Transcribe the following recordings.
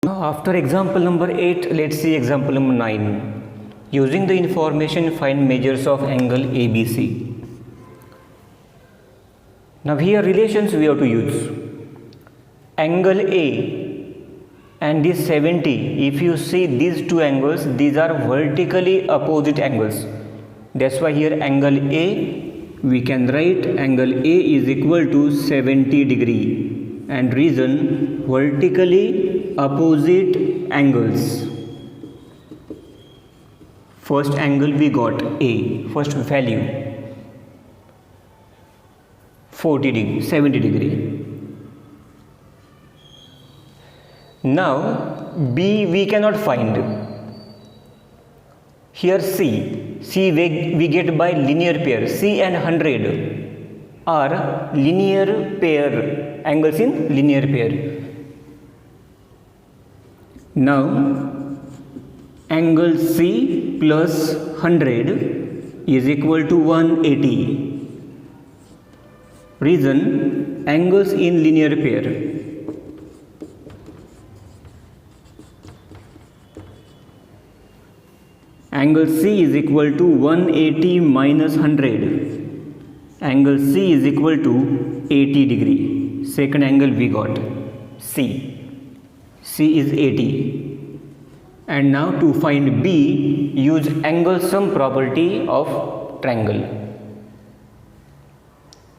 After example number 8, let's see example number 9. Using the information, find measures of angle ABC. Now here relations we have to use. Angle A and this 70, if you see these two angles, these are vertically opposite angles. That's why here angle A, we can write angle A is equal to 70 degree, and reason vertically opposite angles. First angle we got A, first value 40 degree, 70 degree. Now B we cannot find. Here C we get by linear pair. C and 100 are linear pair, angles in linear pair. Now angle C plus 100 is equal to 180. Reason, angles in linear pair. Angle C is equal to 180 minus 100. Angle C is equal to 80 degree. Second angle we got C. C is 80. And now to find B, use angle sum property of triangle.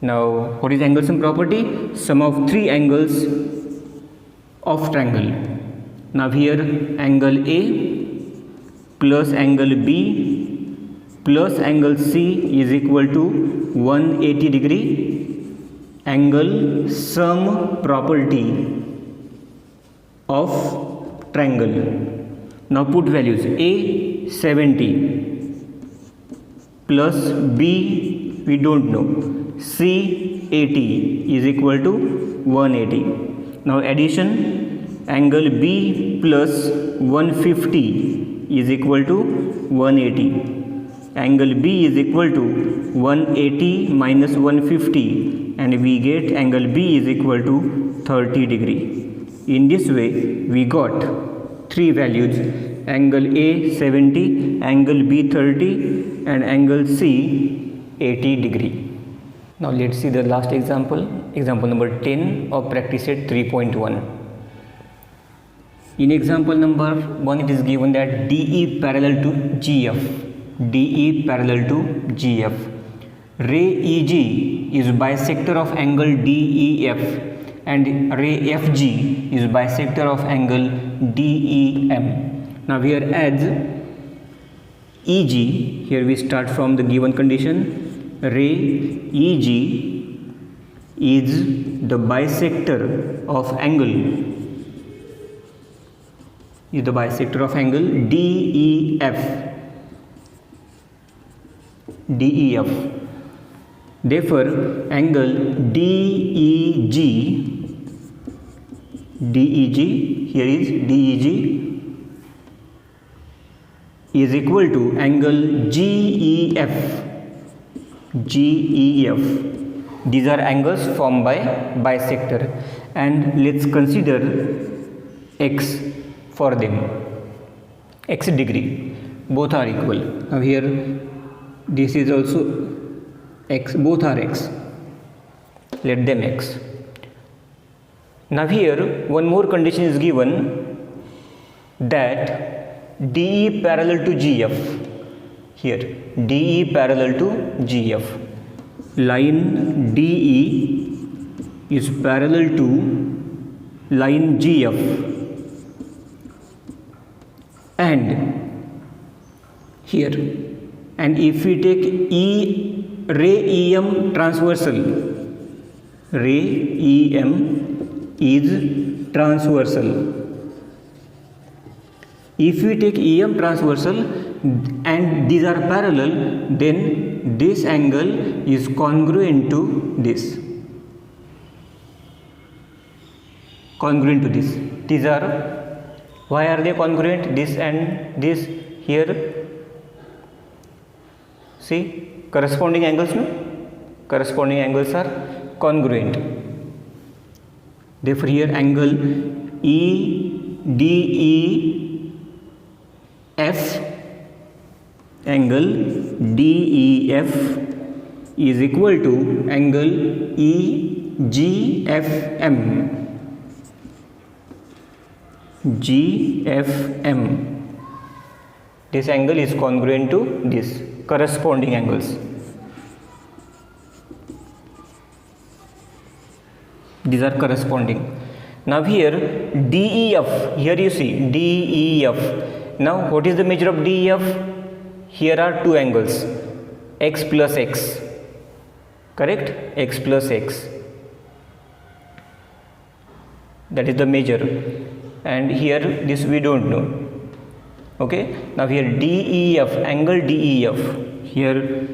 Now what is angle sum property? Sum of three angles of triangle. Now here angle A plus angle B plus angle C is equal to 180 degree. Angle sum property of triangle. Now put values. A 70 plus B we don't know. C 80 is equal to 180. Now addition, angle B plus 150 is equal to 180. Angle B is equal to 180 minus 150, and we get angle B is equal to 30 degree. In this way we got three values: angle A 70, angle B 30, and angle C 80 degree. Now let's see the last example, example number 10 of practice set 3.1. In example number 1, it is given that DE parallel to GF. DE parallel to GF. Ray EG is bisector of angle DEF, and ray FG is bisector of angle DEM. Now here as EG, here we start from the given condition. Ray EG is the bisector of angle DEF. Therefore angle DEG, here is DEG, is equal to angle GEF. These are angles formed by bisector, and let's consider x for them. X degree, both are equal. Now here this is also x, both are x. Let them x. Now here one more condition is given, that DE parallel to GF. Here DE parallel to GF. Line DE is parallel to line GF. And here, and if we take ray EM transversal, ray EM is transversal. If we take EM transversal and these are parallel, then this angle is congruent to this. Congruent to this. These are, why are they congruent? This and this here. See, corresponding angles, no? Corresponding angles are congruent. Therefore here angle EM DEF, angle DEF is equal to angle GFM. GFM. This angle is congruent to this corresponding angles. These are corresponding. Now here DEF, here you see DEF. Now what is the measure of DEF? Here are two angles, x plus x, correct? X plus x, that is the measure, and here this we don't know. Okay, now here DEF, angle DEF, here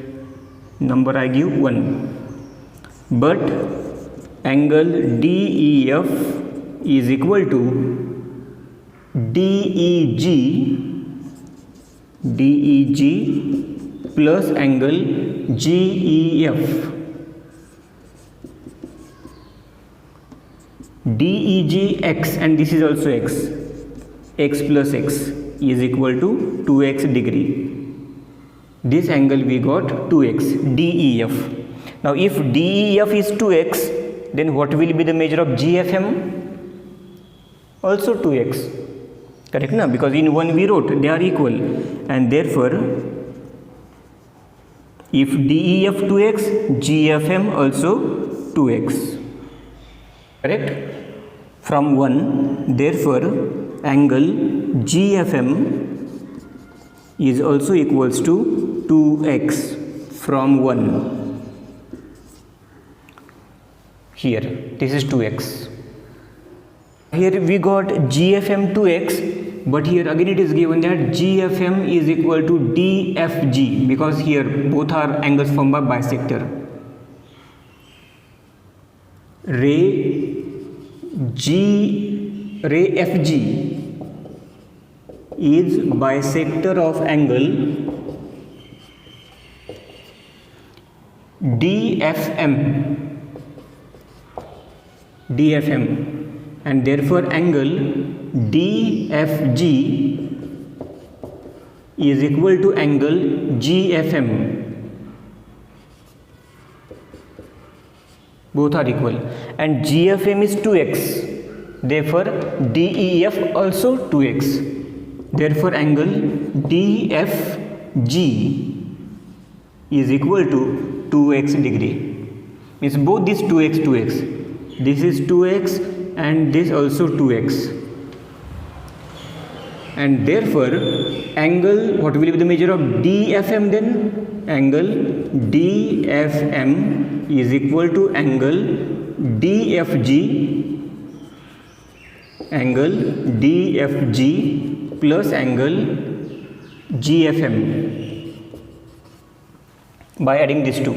number I give 1, but angle DEF is equal to DEG plus angle GEF. DEG x, and this is also x, x plus x is equal to 2x degree. This angle we got 2x, DEF. Now if DEF is 2x, then what will be the measure of GFM? Also 2x, correct na? Because in one we wrote they are equal, and therefore if DEF 2x, GFM also 2x, correct? From 1, therefore angle GFM is also equals to 2x from 1. Here this is 2x. Here we got GFM 2x, but here again it is given that GFM is equal to DFG, because here both are angles formed by bisector. Ray FG is bisector of angle DFM, and therefore angle DFG is equal to angle GFM. Both are equal, and GFM is 2x, therefore DEF also 2x, therefore angle DFG is equal to 2x degree. Means both these 2x, this is 2x and this also 2x, and therefore angle, what will be the measure of DFM then? Angle DFM is equal to angle DFG, angle DFG plus angle GFM. By adding these two,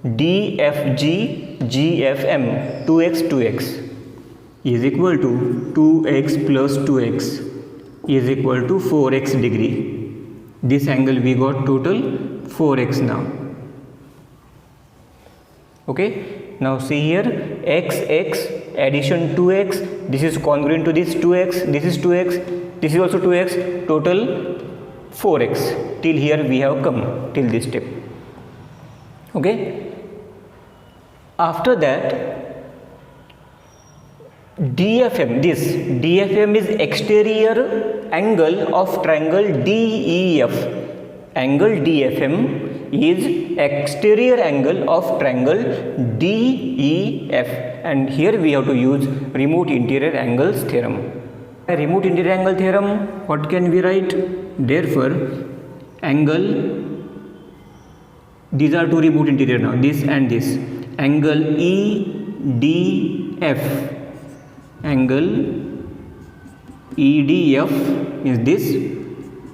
DFG GFM, 2x is equal to 2x plus 2x is equal to 4x degree. This angle we got total 4x now. Okay, now see here x addition 2x, this is congruent to this 2x, this is 2x, this is also 2x, total 4x. Till here we have come, till this step. Okay, after that DFM, this DFM is exterior angle of triangle DEF. Angle DFM is exterior angle of triangle DEF, and here we have to use remote interior angles theorem. Remote interior angle theorem, what can we write? Therefore angle, these are two remote interior now, this and this, angle EDF, angle EDF is this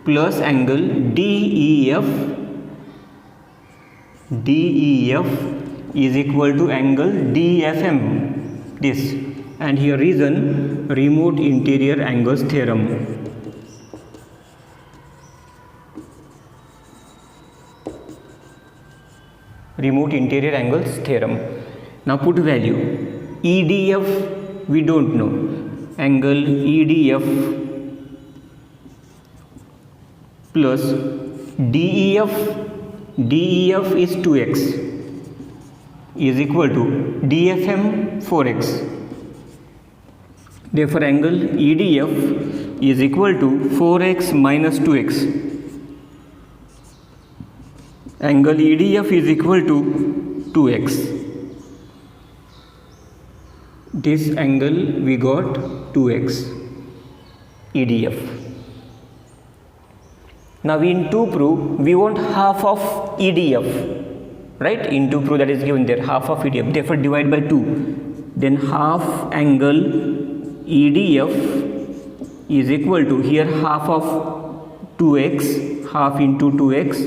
plus angle DEF is equal to angle DFM, this, and here reason remote interior angles theorem. Remote interior angles theorem. Now put value. EDF we don't know, angle EDF plus DEF is 2x is equal to DFM 4x. Therefore angle EDF is equal to 4x minus 2x. Angle EDF is equal to 2x. This angle we got 2x EDF. Now in to prove we want half of EDF, right? In to prove that is given there, half of EDF, therefore divide by 2. Then half angle EDF is equal to, here half of 2x, half into 2x,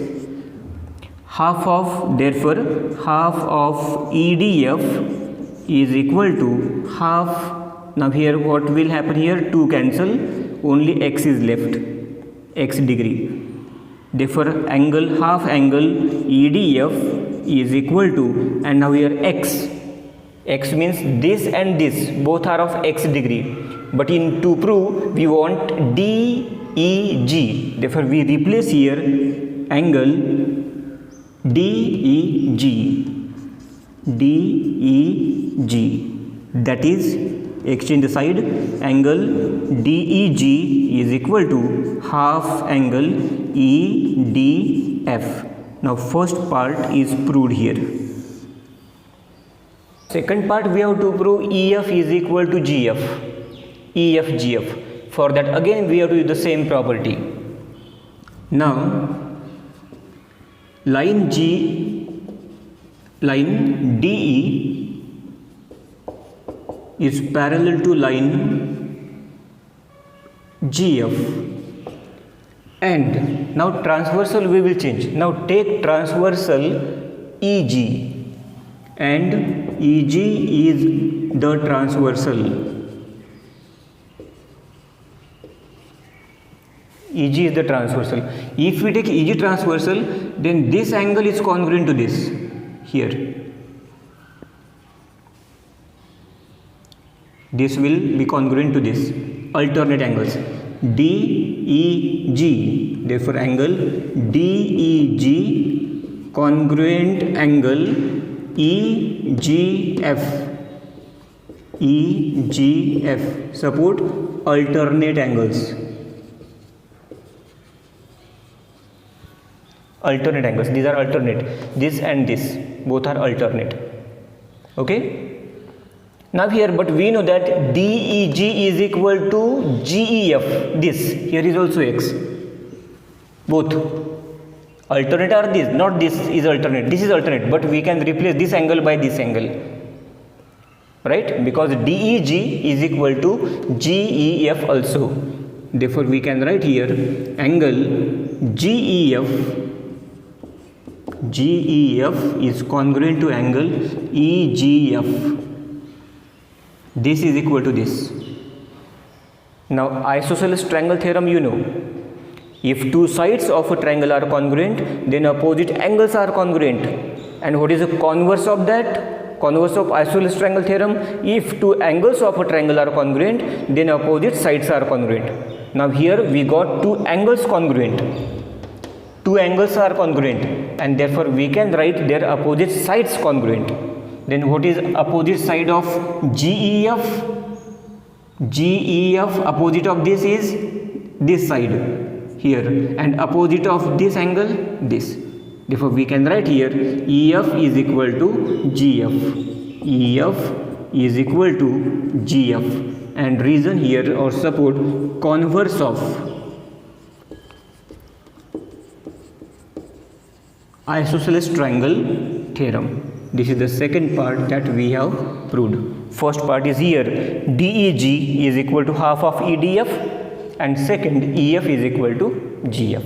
half of, therefore half of EDF is equal to half. Now here what will happen here, 2 cancel, only x is left, x degree. Therefore angle, half angle EDF is equal to, and now here x means this and this both are of x degree, but in to prove we want DEG, therefore we replace here angle DEG, that is exchange the side, angle DEG is equal to half angle EDF. Now first part is proved here. Second part we have to prove EF is equal to GF, EF/GF. For that again we have to use the same property. Now line DE is parallel to line GF, and now transversal we will change. Now take transversal EG, and EG is the transversal. EG is the transversal. If we take EG transversal, then this angle is congruent to this here. This will be congruent to this, alternate angles DEG. Therefore angle DEG congruent angle EGF support alternate angles. Alternate angles, these are alternate, this and this both are alternate. Okay. Now here, but we know that DEG is equal to GEF. This here is also x. Both alternate are this, not this is alternate. This is alternate, but we can replace this angle by this angle, right? Because DEG is equal to GEF also. Therefore, we can write here angle GEF is congruent to angle EGF. This is equal to this. Now isosceles triangle theorem, you know, if two sides of a triangle are congruent, then opposite angles are congruent. And what is the converse of that? Converse of isosceles triangle theorem, if two angles of a triangle are congruent, then opposite sides are congruent. Now here we got two angles congruent. Two angles are congruent, and therefore we can write their opposite sides congruent. Then what is opposite side of GEF? GEF, opposite of this is this side here, and opposite of this angle this. Therefore we can write here EF is equal to GF. EF is equal to GF, and reason here or support converse of isosceles triangle theorem. This is the second part that we have proved. First part is here DEG is equal to half of EDF, and second EF is equal to GF.